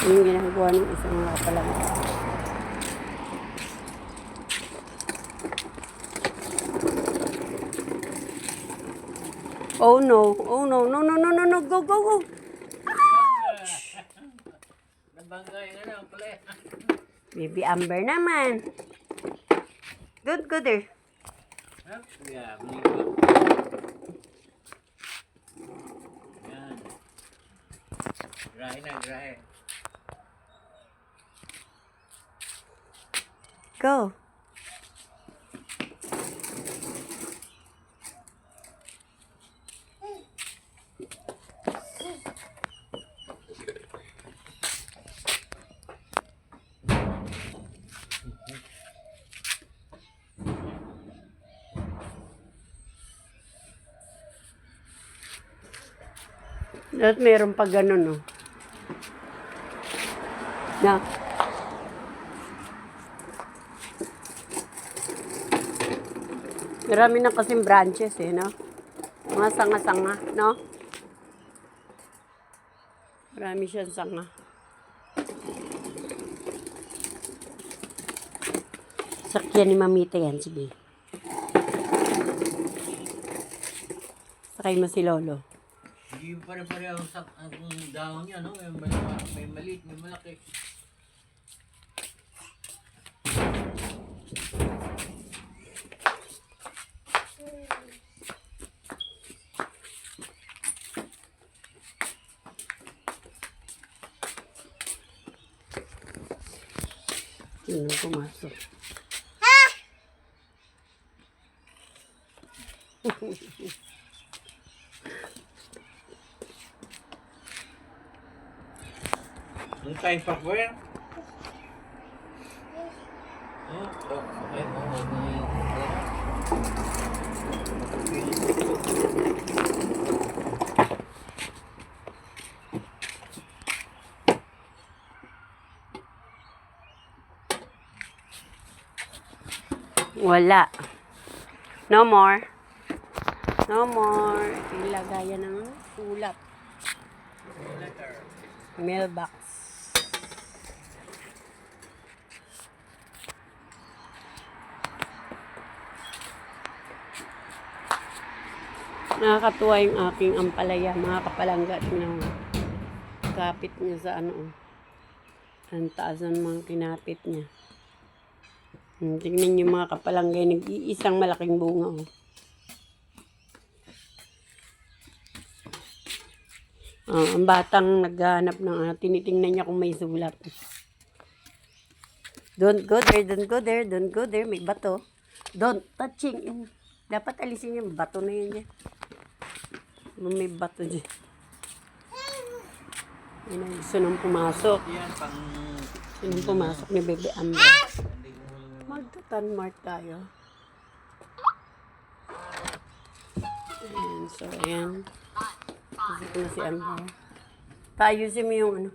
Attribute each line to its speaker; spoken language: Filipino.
Speaker 1: Yung ginagawa ng isang mga kapalang. Oh no, oh no, no, no, no, no, no, go, go, go.
Speaker 2: Nabangga yung ano, pala.
Speaker 1: Baby Amber naman. Don't go there.
Speaker 2: Yeah, believe it. Yan. Dry na, dry.
Speaker 1: Go. At meron pa ganun, no? Na. Marami na kasing branches, eh, no? Mga sanga-sanga, no? Marami siyang sanga. Sakyan ni Mamita yan, sige. Sakay mo si Lolo.
Speaker 2: Hindi yung pare-pareho ang dahon niya, no? May maliit, may malaki.
Speaker 1: Sino pumasok?
Speaker 2: Yung time pa po yan. Okay,
Speaker 1: Wala. No more. No more. Ilagayan ng sulat. Mailbox. Nakakatuwa yung aking ampalaya, mga kapalangga. Tingnan mo. Kapit niya sa ano. Ang taas ng mga kinapit niya. Tingnan niyo mga kapalanggay, nag-iisang malaking bunga. Ang batang naghahanap ng tinitingnan niya kung may sulat. Don't go there, don't go there, don't go there. May bato. Don't touching. Dapat alisin niya, bato na yan dyan. May bato dyan. Yan ang gusto nang pumasok. Sinong pumasok ni Baby Amber. Magtatanmart tayo. Ayan, so ayan. Kasi ko na si Amber. Taayusin mo yung ano.